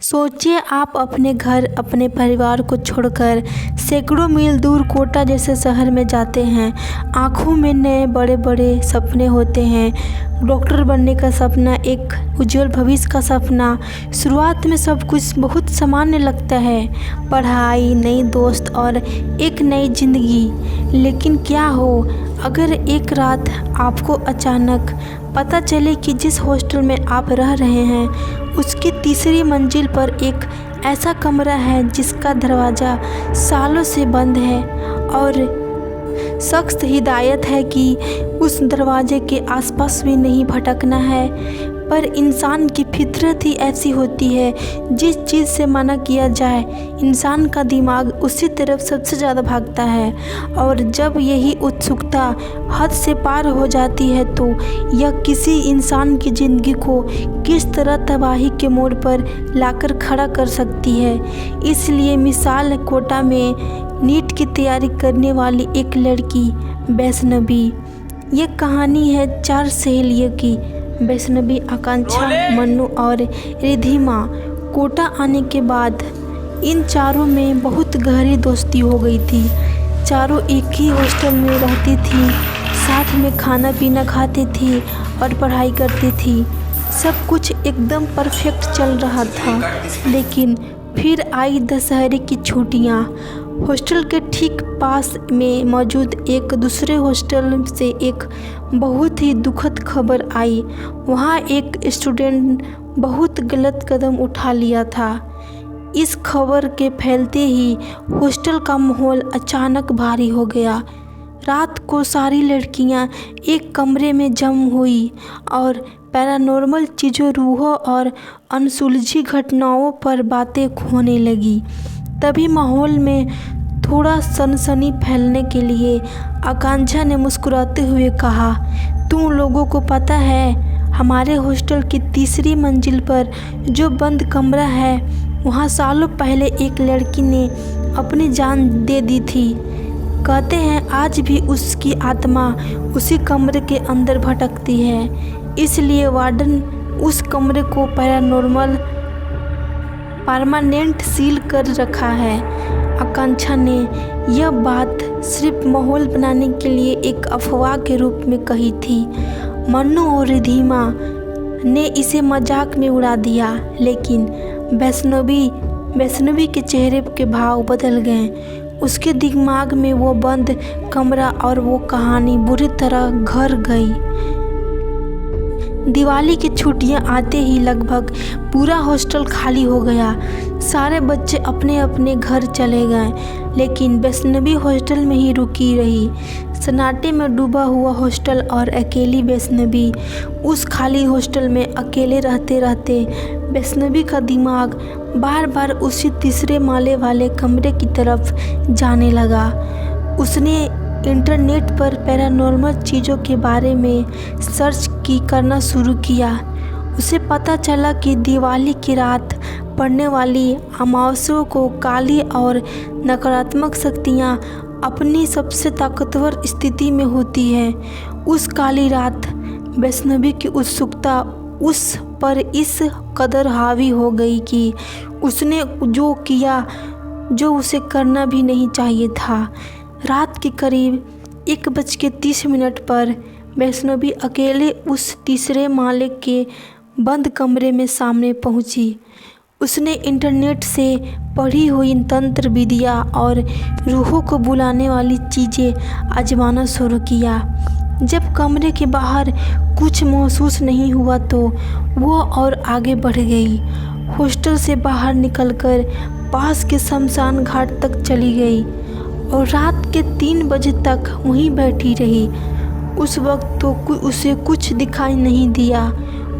सोचिए, आप अपने घर, अपने परिवार को छोड़कर सैकड़ों मील दूर कोटा जैसे शहर में जाते हैं। आँखों में नए बड़े बड़े सपने होते हैं। डॉक्टर बनने का सपना, एक उज्जवल भविष्य का सपना। शुरुआत में सब कुछ बहुत सामान्य लगता है, पढ़ाई, नई दोस्त और एक नई जिंदगी। लेकिन क्या हो अगर एक रात आपको अचानक पता चले कि जिस हॉस्टल में आप रह रहे हैं उसकी तीसरी मंजिल पर एक ऐसा कमरा है जिसका दरवाज़ा सालों से बंद है और सख्त हिदायत है कि उस दरवाजे के आसपास भी नहीं भटकना है। पर इंसान की फितरत ही ऐसी होती है, जिस चीज़ से मना किया जाए इंसान का दिमाग उसी तरफ सबसे ज़्यादा भागता है। और जब यही उत्सुकता हद से पार हो जाती है तो यह किसी इंसान की ज़िंदगी को किस तरह तबाही के मोड़ पर लाकर खड़ा कर सकती है। इसलिए मिसाल कोटा में नीट की तैयारी करने वाली एक लड़की वैष्णवी। ये कहानी है 4 सहेलियों की, वैष्णवी, आकांक्षा, मन्नू और रिधिमा। कोटा आने के बाद इन चारों में बहुत गहरी दोस्ती हो गई थी। चारों एक ही हॉस्टल में रहती थी, साथ में खाना पीना खाती थी और पढ़ाई करती थी। सब कुछ एकदम परफेक्ट चल रहा था। लेकिन फिर आई दशहरे की छुट्टियाँ। हॉस्टल के ठीक पास में मौजूद एक दूसरे हॉस्टल से एक बहुत ही दुखद खबर आई। वहाँ एक स्टूडेंट बहुत गलत कदम उठा लिया था। इस खबर के फैलते ही हॉस्टल का माहौल अचानक भारी हो गया। रात को सारी लड़कियाँ एक कमरे में जम हुई और पैरानॉर्मल चीज़ों, रूहों और अनसुलझी घटनाओं पर बातें होने लगी। तभी माहौल में थोड़ा सनसनी फैलने के लिए आकांक्षा ने मुस्कुराते हुए कहा, तुम लोगों को पता है हमारे हॉस्टल की तीसरी मंजिल पर जो बंद कमरा है वहाँ सालों पहले एक लड़की ने अपनी जान दे दी थी। कहते हैं आज भी उसकी आत्मा उसी कमरे के अंदर भटकती है। इसलिए वार्डन उस कमरे को परमानेंट सील कर रखा है। आकांक्षा ने यह बात सिर्फ माहौल बनाने के लिए एक अफवाह के रूप में कही थी। मन्नू और रिधिमा ने इसे मजाक में उड़ा दिया, लेकिन वैष्णवी के चेहरे के भाव बदल गए। उसके दिमाग में वो बंद कमरा और वो कहानी बुरी तरह घर गई। दिवाली की छुट्टियां आते ही लगभग पूरा हॉस्टल खाली हो गया। सारे बच्चे अपने अपने घर चले गए, लेकिन वैष्णवी हॉस्टल में ही रुकी रही। सन्नाटे में डूबा हुआ हॉस्टल और अकेली वैष्णवी। उस खाली हॉस्टल में अकेले रहते रहते वैष्णवी का दिमाग बार बार उसी तीसरे माले वाले कमरे की तरफ जाने लगा। उसने इंटरनेट पर पैरानॉर्मल चीज़ों के बारे में सर्च करना शुरू किया। उसे पता चला कि दिवाली की रात पड़ने वाली अमावस्या को काली और नकारात्मक शक्तियाँ अपनी सबसे ताकतवर स्थिति में होती है। उस काली रात वैष्णवी की उत्सुकता उस पर इस कदर हावी हो गई कि उसने जो किया जो उसे करना भी नहीं चाहिए था। रात के करीब 1:30 पर वैष्णवी अकेले उस तीसरे माले के बंद कमरे में सामने पहुंची। उसने इंटरनेट से पढ़ी हुई तंत्र विद्या और रूहों को बुलाने वाली चीज़ें आजमाना शुरू किया। जब कमरे के बाहर कुछ महसूस नहीं हुआ तो वो और आगे बढ़ गई। हॉस्टल से बाहर निकलकर पास के शमशान घाट तक चली गई और रात के 3 बजे तक वहीं बैठी रही। उस वक्त तो उसे कुछ दिखाई नहीं दिया।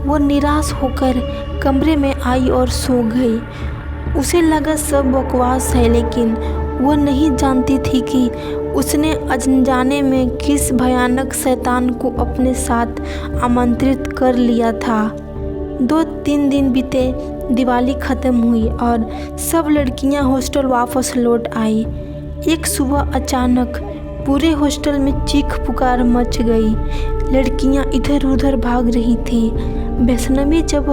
वो निराश होकर कमरे में आई और सो गई। उसे लगा सब बकवास है, लेकिन वो नहीं जानती थी कि उसने अनजाने में किस भयानक शैतान को अपने साथ आमंत्रित कर लिया था। 2-3 दिन बीते, दिवाली ख़त्म हुई और सब लड़कियां हॉस्टल वापस लौट आई। एक सुबह अचानक पूरे हॉस्टल में चीख पुकार मच गई। लड़कियां इधर उधर भाग रही थी। वैष्णवी जब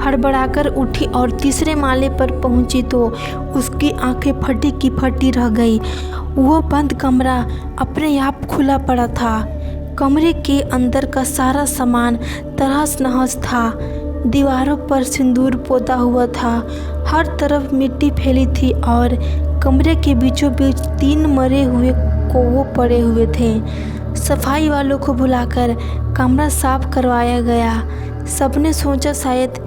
हड़बड़ाकर उठी और तीसरे माले पर पहुंची तो उसकी आंखें फटी की फटी रह गई। वो बंद कमरा अपने आप खुला पड़ा था। कमरे के अंदर का सारा सामान तहस नहस था। दीवारों पर सिंदूर पोता हुआ था, हर तरफ मिट्टी फैली थी और कमरे के बीचों बीच 3 मरे हुए कौवे पड़े हुए थे। सफाई वालों को बुलाकर कमरा साफ करवाया गया। सबने सोचा शायद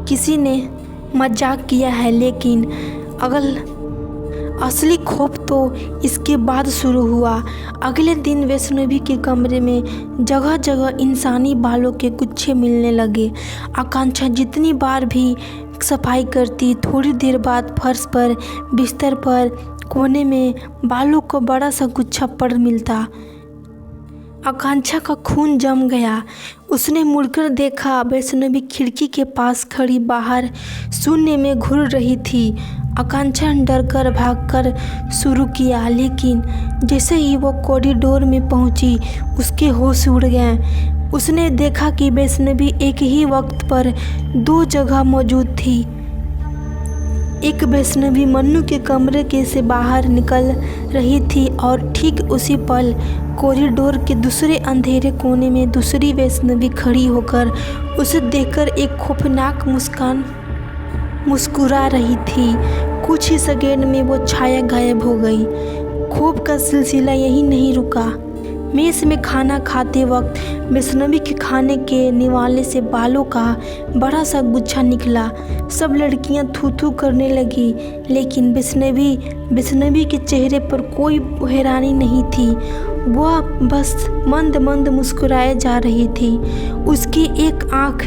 किसी ने मजाक किया है, लेकिन असली खौफ तो इसके बाद शुरू हुआ। अगले दिन वैष्णवी के कमरे में जगह जगह इंसानी बालों के गुच्छे मिलने लगे। आकांक्षा जितनी बार भी सफाई करती, थोड़ी देर बाद फर्श पर, बिस्तर पर, कोने में बालों का बड़ा सा गुच्छा पड़ मिलता। आकांक्षा का खून जम गया। उसने मुड़कर देखा, वैष्णवी खिड़की के पास खड़ी बाहर शून्य में घूर रही थी। आकांक्षा डरकर भागकर शुरू किया, लेकिन जैसे ही वो कॉरिडोर में पहुंची उसके होश उड़ गए। उसने देखा कि वैष्णवी एक ही वक्त पर 2 जगह मौजूद थी। एक वैष्णवी मन्नू के कमरे के से बाहर निकल रही थी और ठीक उसी पल कॉरिडोर के दूसरे अंधेरे कोने में दूसरी वैष्णवी खड़ी होकर उसे देखकर एक खौफनाक मुस्कुरा रही थी। कुछ ही सेकंड में वो छाया गायब हो गई। खौफ का सिलसिला यहीं नहीं रुका। मेस में खाना खाते वक्त वैष्णवी के खाने के निवाले से बालों का बड़ा सा गुच्छा निकला। सब लड़कियां थू थू करने लगी, लेकिन वैष्णवी के चेहरे पर कोई हैरानी नहीं थी। वह बस मंद मंद मुस्कुराए जा रही थी। उसकी एक आंख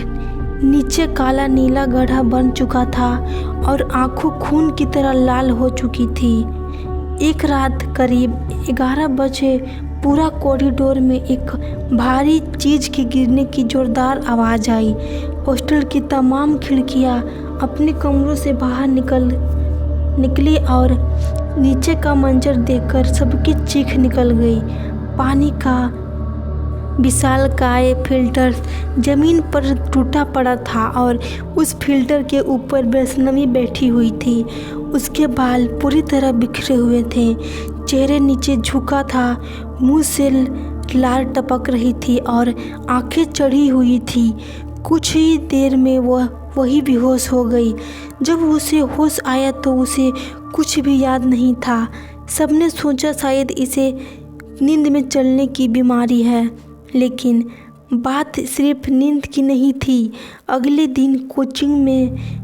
नीचे काला नीला गड्ढा बन चुका था और आंखों खून की तरह लाल हो चुकी थी। एक रात करीब 11 बजे पूरा कॉरिडोर में एक भारी चीज के गिरने की जोरदार आवाज़ आई। हॉस्टल की तमाम खिड़कियां अपने कमरों से बाहर निकली और नीचे का मंजर देखकर सबकी चीख निकल गई। पानी का विशालकाय फिल्टर जमीन पर टूटा पड़ा था और उस फिल्टर के ऊपर वैष्णवी बैठी हुई थी। उसके बाल पूरी तरह बिखरे हुए थे, चेहरे नीचे झुका था, मुंह से लार टपक रही थी और आंखें चढ़ी हुई थी। कुछ ही देर में वही बेहोश हो गई। जब उसे होश आया तो उसे कुछ भी याद नहीं था। सबने सोचा शायद इसे नींद में चलने की बीमारी है, लेकिन बात सिर्फ नींद की नहीं थी। अगले दिन कोचिंग में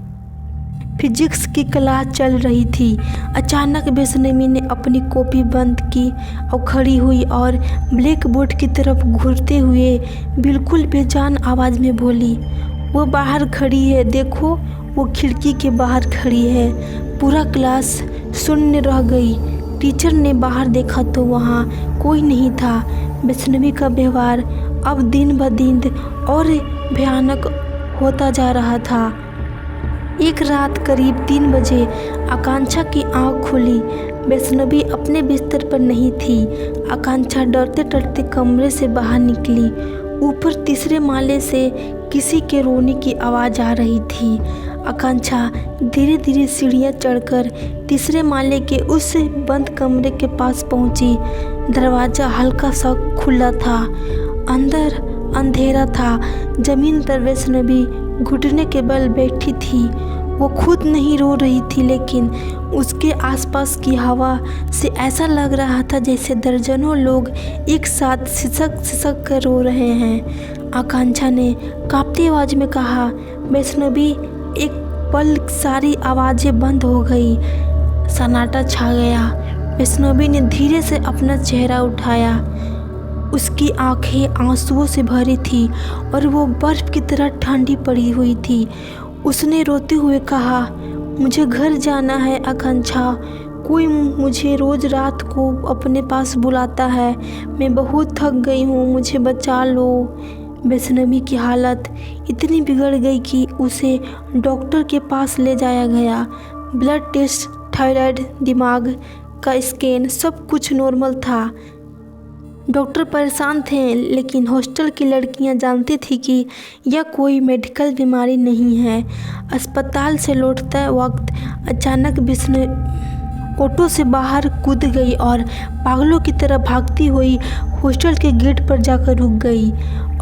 फिजिक्स की क्लास चल रही थी। अचानक वैष्णवी ने अपनी कॉपी बंद की और खड़ी हुई और ब्लैक बोर्ड की तरफ घूरते हुए बिल्कुल बेजान आवाज़ में बोली, वो बाहर खड़ी है, देखो वो खिड़की के बाहर खड़ी है। पूरा क्लास शून्य रह गई। टीचर ने बाहर देखा तो वहाँ कोई नहीं था। वैष्णवी का व्यवहार अब दिन ब दिन और भयानक होता जा रहा था। एक रात करीब 3 बजे आकांक्षा की आंख खुली। वैष्णवी अपने बिस्तर पर नहीं थी। आकांक्षा डरते डरते कमरे से बाहर निकली। ऊपर तीसरे माले से किसी के रोने की आवाज़ आ रही थी। आकांक्षा धीरे धीरे सीढ़ियाँ चढ़कर तीसरे माले के उस बंद कमरे के पास पहुंची। दरवाज़ा हल्का सा खुला था। अंदर अंधेरा था। जमीन पर वैष्णवी घुटने के बल बैठी थी। वो खुद नहीं रो रही थी, लेकिन उसके आसपास की हवा से ऐसा लग रहा था जैसे दर्जनों लोग एक साथ सिसक कर रो रहे हैं। आकांक्षा ने कांपती आवाज़ में कहा, वैष्णवी। एक पल सारी आवाज़ें बंद हो गई। सन्नाटा छा गया। वैष्णवी ने धीरे से अपना चेहरा उठाया। उसकी आंखें आंसुओं से भरी थी और वो बर्फ की तरह ठंडी पड़ी हुई थी। उसने रोते हुए कहा, मुझे घर जाना है आकांक्षा। कोई मुझे रोज़ रात को अपने पास बुलाता है। मैं बहुत थक गई हूँ, मुझे बचा लो। वैष्णवी की हालत इतनी बिगड़ गई कि उसे डॉक्टर के पास ले जाया गया। ब्लड टेस्ट, थायराइड, दिमाग का स्कैन, सब कुछ नॉर्मल था। डॉक्टर परेशान थे, लेकिन हॉस्टल की लड़कियां जानती थी कि यह कोई मेडिकल बीमारी नहीं है। अस्पताल से लौटते वक्त अचानक विष्णु ऑटो से बाहर कूद गई और पागलों की तरह भागती हुई हॉस्टल के गेट पर जाकर रुक गई।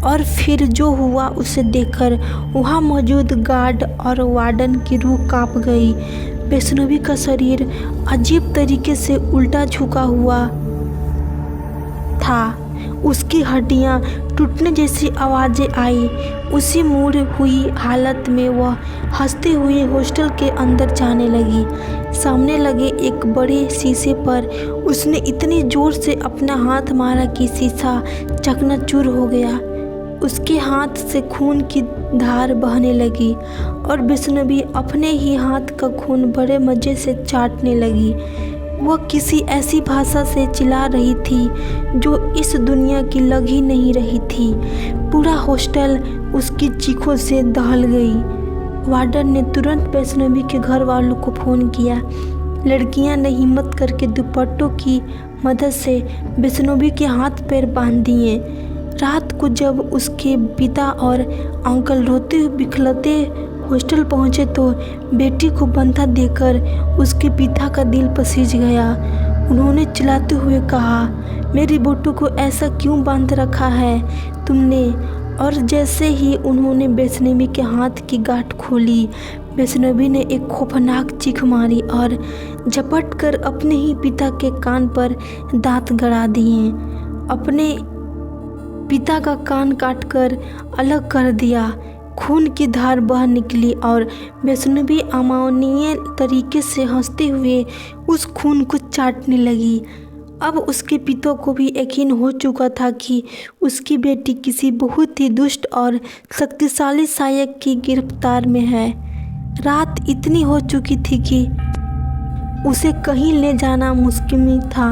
और फिर जो हुआ उसे देखकर वहां मौजूद गार्ड और वार्डन की रूह कांप गई। वैष्णवी का शरीर अजीब तरीके से उल्टा झुका हुआ था। उसकी हड्डियां टूटने जैसी आवाज़ें आई। उसी मुड़ी हुई हालत में वह हंसते हुए हॉस्टल के अंदर जाने लगी। सामने लगे एक बड़े शीशे पर उसने इतनी जोर से अपना हाथ मारा कि शीशा चकनाचूर हो गया। उसके हाथ से खून की धार बहने लगी और वैष्णवी अपने ही हाथ का खून बड़े मज़े से चाटने लगी। वह किसी ऐसी भाषा से चिल्ला रही थी जो इस दुनिया की लग ही नहीं रही थी। पूरा हॉस्टल उसकी चीखों से दहल गई। वार्डन ने तुरंत वैष्णवी के घर वालों को फ़ोन किया। लड़कियां ने हिम्मत करके दुपट्टों की मदद से वैष्णवी के हाथ पैर बांध दिए। रात को जब उसके पिता और अंकल रोते हुए बिखरते हॉस्टल पहुंचे तो बेटी को बंधा देकर उसके पिता का दिल पसीज गया। उन्होंने चिल्लाते हुए कहा, मेरी बेटी को ऐसा क्यों बांध रखा है तुमने? और जैसे ही उन्होंने वैष्णवी के हाथ की गांठ खोली, वैष्णवी ने एक खौफनाक चीख मारी और झपट कर अपने ही पिता के कान पर दांत गड़ा दिए। अपने पिता का कान काटकर अलग कर दिया। खून की धार बह निकली और वैष्णवी अमानवीय तरीके से हंसते हुए उस खून को चाटने लगी। अब उसके पिता को भी यकीन हो चुका था कि उसकी बेटी किसी बहुत ही दुष्ट और शक्तिशाली सहायक की गिरफ्तार में है। रात इतनी हो चुकी थी कि उसे कहीं ले जाना मुश्किल था।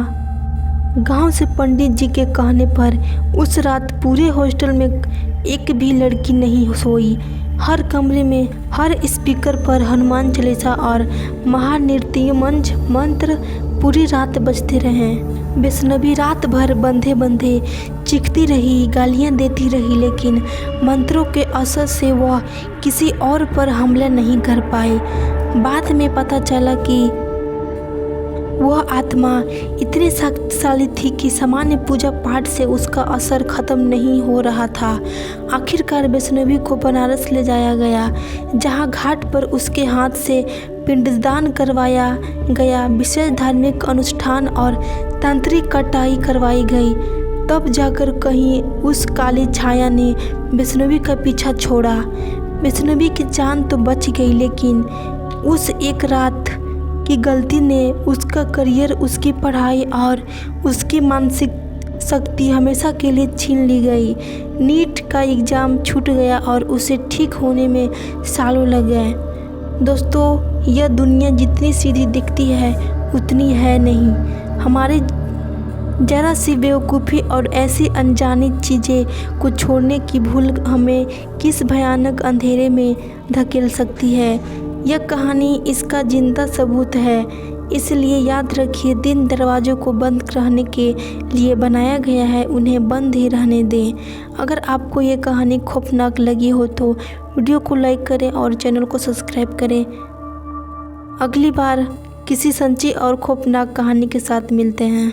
गांव से पंडित जी के कहने पर उस रात पूरे हॉस्टल में एक भी लड़की नहीं सोई। हर कमरे में हर स्पीकर पर हनुमान चालीसा और महानृत्य मंत्र पूरी रात बजते रहे। वैष्णवी रात भर बंधे बंधे चीखती रही, गालियां देती रही, लेकिन मंत्रों के असर से वह किसी और पर हमला नहीं कर पाई। बाद में पता चला कि वह आत्मा इतनी शक्तिशाली थी कि सामान्य पूजा पाठ से उसका असर खत्म नहीं हो रहा था। आखिरकार वैष्णवी को बनारस ले जाया गया, जहां घाट पर उसके हाथ से पिंडदान करवाया गया, विशेष धार्मिक अनुष्ठान और तांत्रिक कटाई करवाई गई। तब जाकर कहीं उस काली छाया ने वैष्णवी का पीछा छोड़ा। वैष्णवी की जान तो बच गई, लेकिन उस एक रात की गलती ने उसका करियर, उसकी पढ़ाई और उसकी मानसिक शक्ति हमेशा के लिए छीन ली गई। नीट का एग्ज़ाम छूट गया और उसे ठीक होने में सालों लग गए। दोस्तों, यह दुनिया जितनी सीधी दिखती है उतनी है नहीं। हमारे ज़रा सी बेवकूफ़ी और ऐसी अनजानी चीज़ें को छोड़ने की भूल हमें किस भयानक अंधेरे में धकेल सकती है। यह कहानी इसका जिंदा सबूत है। इसलिए याद रखिए, दिन दरवाज़ों को बंद रहने के लिए बनाया गया है, उन्हें बंद ही रहने दें। अगर आपको ये कहानी खौफनाक लगी हो तो वीडियो को लाइक करें और चैनल को सब्सक्राइब करें। अगली बार किसी सच्ची और खौफनाक कहानी के साथ मिलते हैं।